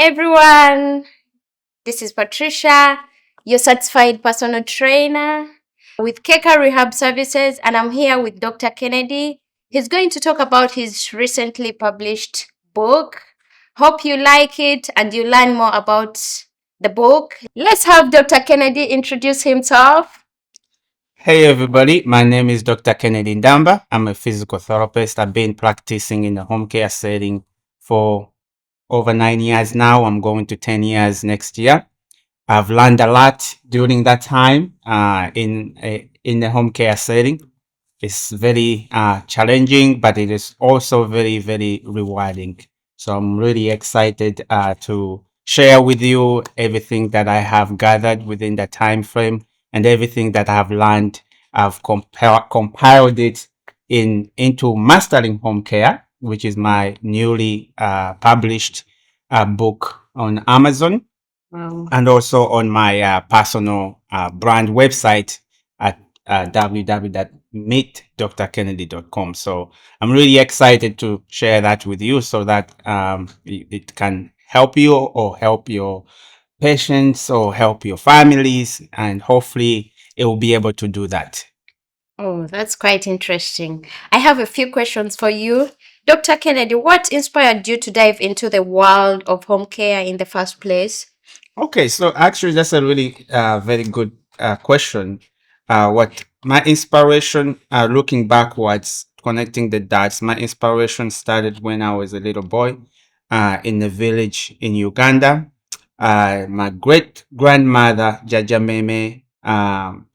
everyone. This is Patricia, your certified personal trainer with Keka Rehab Services, and I'm here with Dr. Kennedy. He's going to talk about his recently published book. Hope you like it and you learn more about the book. Let's have Dr. Kennedy introduce himself. Hey everybody, my name is Dr. Kennedy Ndamba. I'm a physical therapist. I've been practicing in the home care setting for over 9 years now. I'm going to 10 years next year. I've learned a lot during that time in the home care setting. It's very challenging, but it is also very, very rewarding. So I'm really excited to share with you everything that I have gathered within the time frame and everything that I have learned. I've compiled it into Mastering Home Care, which is my newly published book on Amazon. Wow. And also on my personal brand website at www.meetdrkennedy.com. So I'm really excited to share that with you so that it can help you or help your patients or help your families, and hopefully it will be able to do that. Oh, that's quite interesting. I have a few questions for you. Dr. Kennedy, what inspired you to dive into the world of home care in the first place? Okay, so actually, that's a really very good question. What my inspiration, looking backwards, connecting the dots, my inspiration started when I was a little boy in a village in Uganda. My great grandmother, Jaja Meme,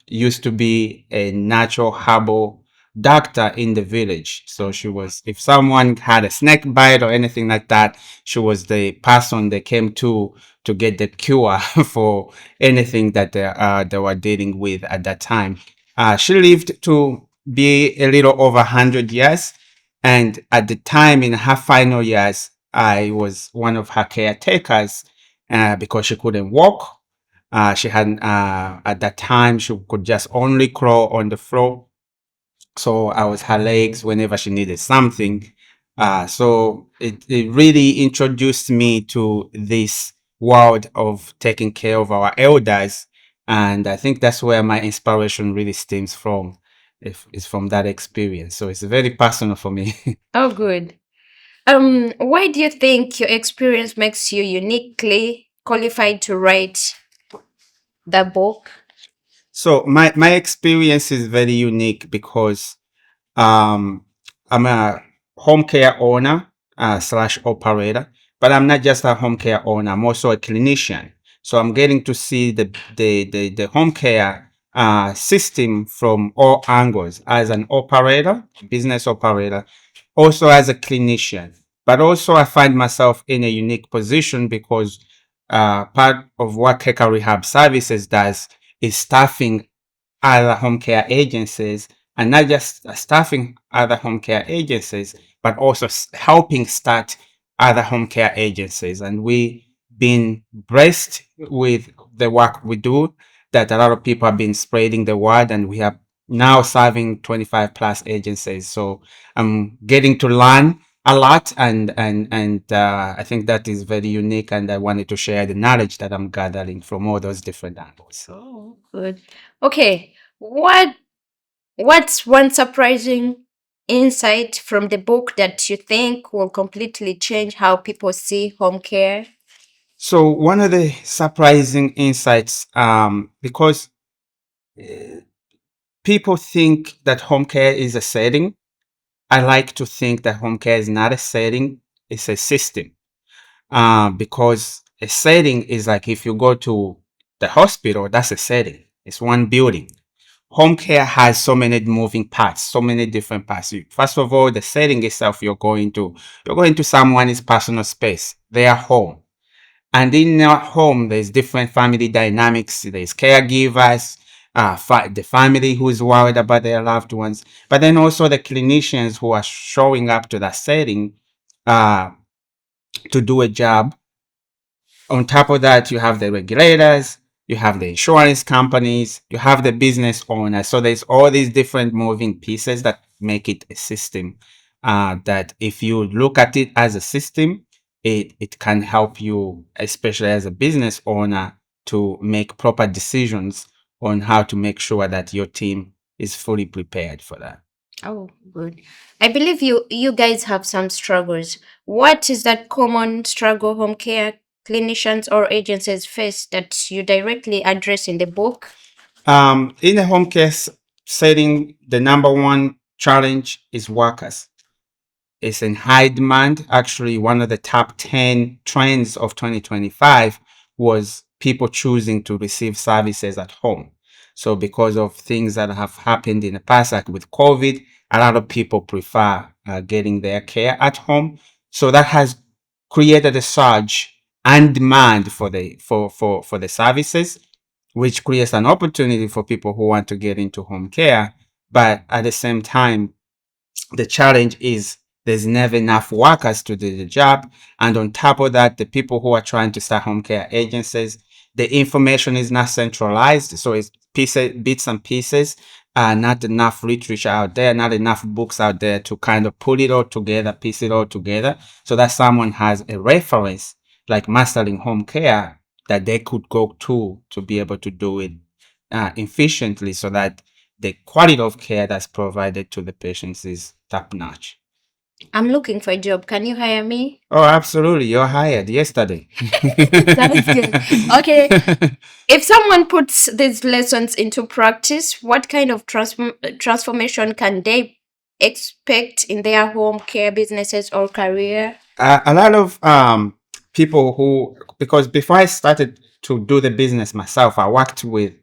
used to be a natural herbal doctor in the village. So she was, if someone had a snake bite or anything like that, she was the person they came to get the cure for anything that they were dealing with at that time. She lived to be a little over 100 years. And at the time, in her final years, I was one of her caretakers because she couldn't walk. She had, at that time, she could just only crawl on the floor. So I was her legs whenever she needed something. So it really introduced me to this world of taking care of our elders. And I think that's where my inspiration really stems from. If it's from that experience. So it's very personal for me. Oh, good. Why do you think your experience makes you uniquely qualified to write the book? So my experience is very unique because Um, I'm a home care owner slash operator, but I'm not just a home care owner. I'm also a clinician. So I'm getting to see the home care system from all angles as an operator, business operator, also as a clinician. But also I find myself in a unique position because part of what Keka Rehab Services does is staffing other home care agencies, and not just staffing other home care agencies, but also helping start other home care agencies. And we been blessed with the work we do, that a lot of people have been spreading the word, and we are now serving 25 plus agencies. So I'm getting to learn a lot, and I think that is very unique, and I wanted to share the knowledge that I'm gathering from all those different angles. Oh, good. Okay, what's one surprising insight from the book that you think will completely change how people see home care? So one of the surprising insights, because people think that home care is a setting. I like to think that home care is not a setting; it's a system. Because a setting is like if you go to the hospital, that's a setting. It's one building. Home care has so many moving parts, so many different parts. First of all, the setting itself, you're going to someone's personal space, their home. And in our home, there's different family dynamics. There's caregivers, the family who is worried about their loved ones, but then also the clinicians who are showing up to that setting uh, to do a job. On top of that, you have the regulators, you have the insurance companies, you have the business owners. So there's all these different moving pieces that make it a system. That if you look at it as a system, it can help you, especially as a business owner, to make proper decisions on how to make sure that your team is fully prepared for that. Oh, good. I believe you guys have some struggles. What is that common struggle home care clinicians or agencies face that you directly address in the book? In a home care setting, the number one challenge is workers. It's in high demand. Actually, one of the top 10 trends of 2025 was people choosing to receive services at home. So because of things that have happened in the past, like with COVID, a lot of people prefer getting their care at home. So that has created a surge and demand for the services, which creates an opportunity for people who want to get into home care. But at the same time, the challenge is there's never enough workers to do the job. And on top of that, the people who are trying to start home care agencies, the information is not centralized. So it's pieces, bits and pieces, not enough literature out there, not enough books out there to kind of put it all together, piece it all together, so that someone has a reference like mastering home care that they could go to be able to do it efficiently, so that the quality of care that's provided to the patients is top notch. I'm looking for a job. Can you hire me? Oh, absolutely. You're hired yesterday. Sounds good. Okay. If someone puts these lessons into practice, what kind of transformation can they expect in their home care businesses or career? A lot of people who, because before I started to do the business myself, I worked with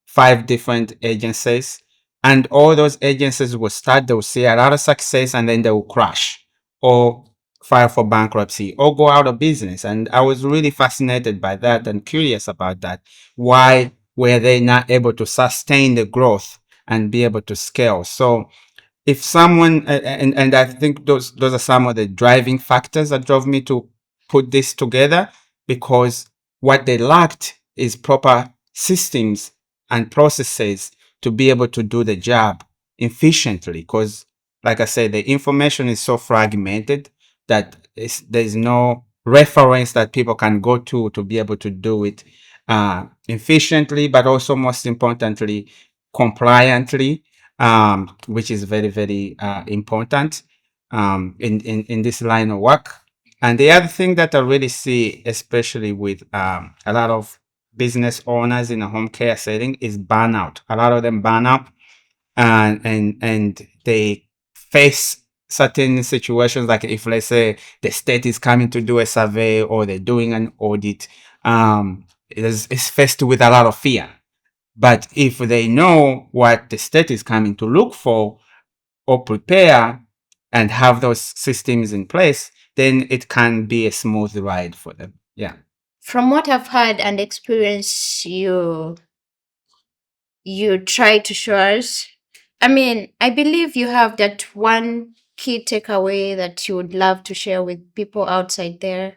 5 different agencies, and all those agencies will start, they'll see a lot of success, and then they will crash or file for bankruptcy or go out of business. And I was really fascinated by that and curious about that. Why were they not able to sustain the growth and be able to scale? So if someone and I think those are some of the driving factors that drove me to put this together, because what they lacked is proper systems and processes to be able to do the job efficiently, because like I said, the information is so fragmented that there's no reference that people can go to be able to do it efficiently, but also most importantly compliantly, which is very, very important in this line of work. And the other thing that I really see, especially with a lot of business owners in a home care setting, is burnout. A lot of them burn out, and they face certain situations, like if, let's say, the state is coming to do a survey or they're doing an audit, it's faced with a lot of fear. But if they know what the state is coming to look for or prepare and have those systems in place, then it can be a smooth ride for them. Yeah. From what I've heard and experienced, you try to show us. I mean, I believe you have that one key takeaway that you would love to share with people outside there.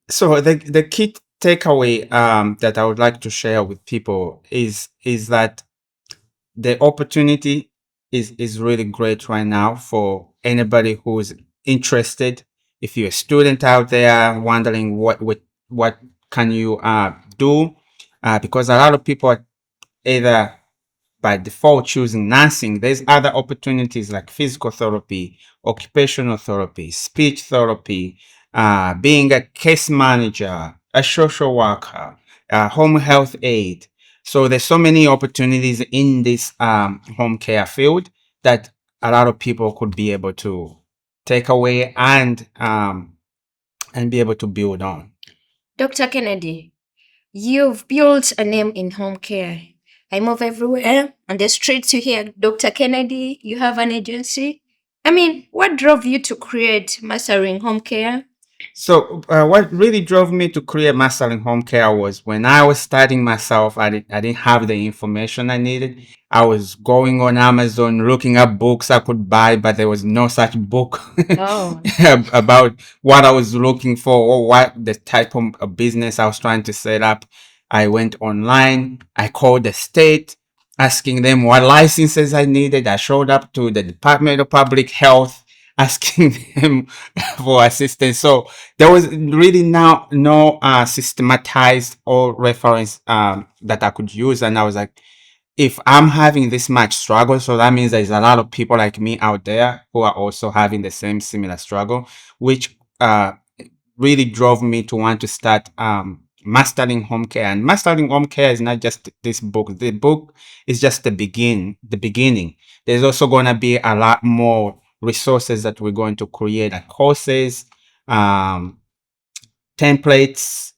So the key takeaway that I would like to share with people is that the opportunity is really great right now for anybody who's interested. If you're a student out there wondering what can you do, because a lot of people are either by default choosing nursing, there's other opportunities like physical therapy, occupational therapy, speech therapy, being a case manager, a social worker, a home health aide. So there's so many opportunities in this home care field that a lot of people could be able to take away and be able to build on. Dr. Kennedy, you've built a name in home care. I move everywhere on the streets. You hear Dr. Kennedy, you have an agency. I mean, what drove you to create Mastering Home Care? So, what really drove me to create Mastering Home Care was when I was starting myself, I didn't have the information I needed. I was going on Amazon looking up books I could buy, but there was no such book Oh, about what I was looking for or what the type of business I was trying to set up. I went online, I called the state, asking them what licenses I needed. I showed up to the Department of Public Health, asking them for assistance. So there was really now no systematized or reference that I could use. And I was like, if I'm having this much struggle, so that means there's a lot of people like me out there who are also having the same similar struggle, which really drove me to want to start mastering home care. And mastering home care is not just this book. The book is just the beginning. There's also going to be a lot more resources that we're going to create, like courses, um, templates,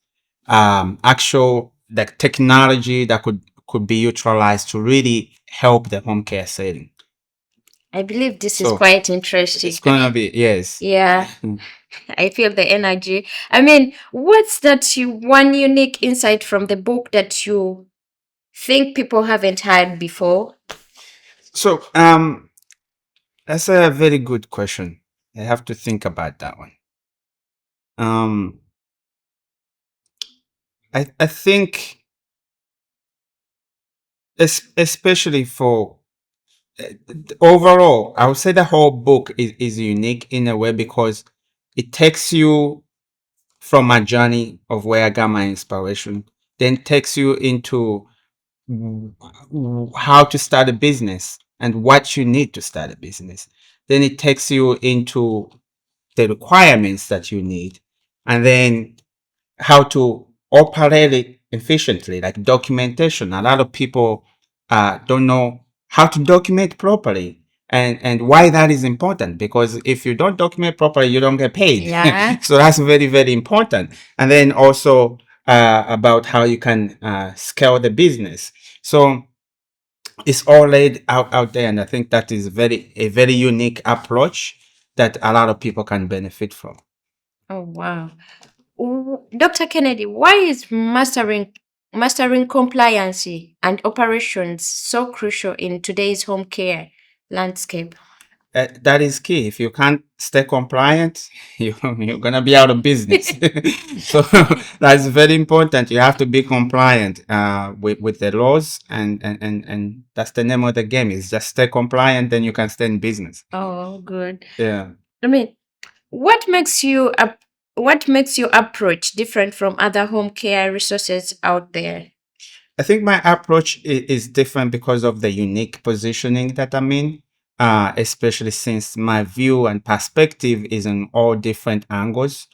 actual like technology that could be utilized to really help the home care setting. I believe this is So quite interesting. it's gonna be, yes. Yeah, I feel the energy. I mean, what's that one unique insight from the book that you think people haven't had before? So that's a very good question. I have to think about that one. Um, I think especially for overall, I would say the whole book is unique in a way because it takes you from my journey of where I got my inspiration, then takes you into how to start a business and what you need to start a business. Then it takes you into the requirements that you need, and then how to operate it efficiently, like documentation. A lot of people don't know how to document properly, and why that is important, because if you don't document properly, you don't get paid. Yeah. So that's very, very important. And then also about how you can scale the business. So it's all laid out there, and I think that is a very unique approach that a lot of people can benefit from. Oh wow. Dr. Kennedy, why is mastering compliancy and operations so crucial in today's home care landscape? That is key. If you can't stay compliant, you're gonna be out of business. So that's very important. You have to be compliant with the laws, and that's the name of the game. Is just stay compliant, then you can stay in business. Oh, good. Yeah. I mean, what makes what makes your approach different from other home care resources out there? I think my approach is different because of the unique positioning that I'm in, especially since my view and perspective is on all different angles.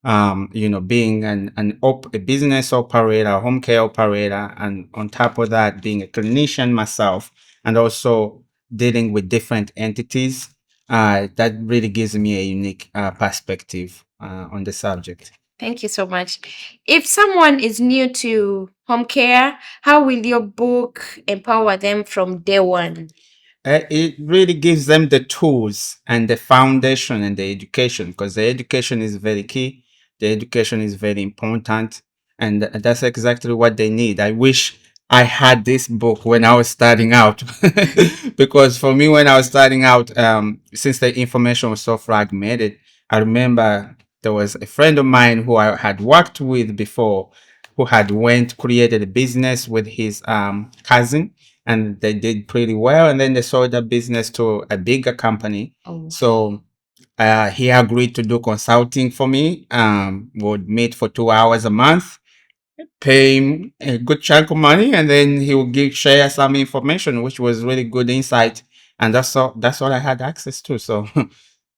Being a business operator, home care operator, and on top of that, being a clinician myself, and also dealing with different entities, that really gives me a unique perspective on the subject. Thank you so much. If someone is new to home care, how will your book empower them from day one? It really gives them the tools and the foundation and the education, because the education is very key. The education is very important, and that's exactly what they need. I wish I had this book when I was starting out, because for me, when I was starting out, since the information was so fragmented, I remember there was a friend of mine who I had worked with before, who had created a business with his cousin, and they did pretty well. And then they sold the business to a bigger company. Oh, So he agreed to do consulting for me. Would meet for 2 hours a month, pay him a good chunk of money, and then he would share some information, which was really good insight. And that's all I had access to. So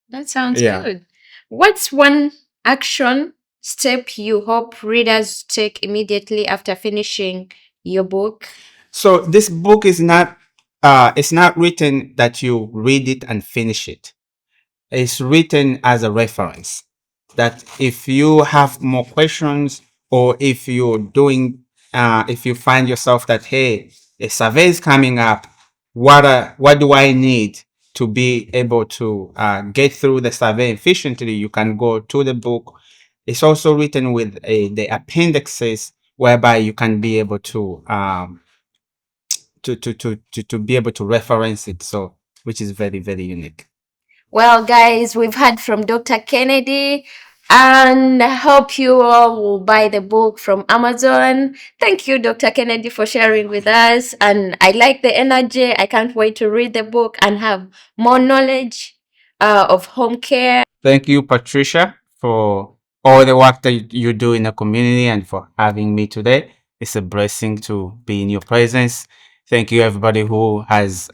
that sounds yeah. good. What's one action step you hope readers take immediately after finishing your book? So this book is not it's not written that you read it and finish it. It's written as a reference, that if you have more questions, or if you find yourself that, hey, a survey is coming up, what do I need to be able to get through the survey efficiently, you can go to the book. It's also written with the appendixes, whereby you can be able to be able to reference it, so which is very, very unique. Well, guys, we've heard from Dr. Kennedy, and I hope you all will buy the book from Amazon. Thank you, Dr. Kennedy, for sharing with us. And I like the energy. I can't wait to read the book and have more knowledge of home care. Thank you, Patricia, for all the work that you do in the community and for having me today. It's a blessing to be in your presence. Thank you, everybody who has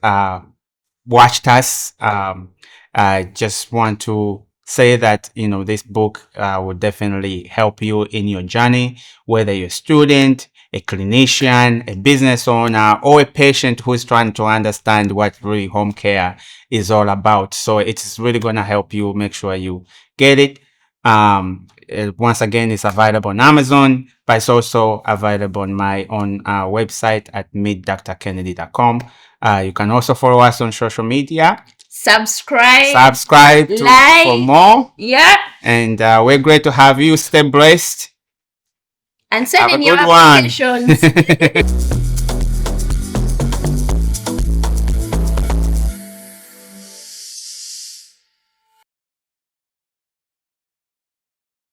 watched us. I just want to say that, this book will definitely help you in your journey, whether you're a student, a clinician, a business owner, or a patient who's trying to understand what really home care is all about. So it's really going to help you make sure you get it. Once again, it's available on Amazon, but it's also available on my own website at meetdrkennedy.com. You can also follow us on social media. Subscribe For like, more. yeah, And we're great to have you. Stay blessed. and send Have a in your good one. applications.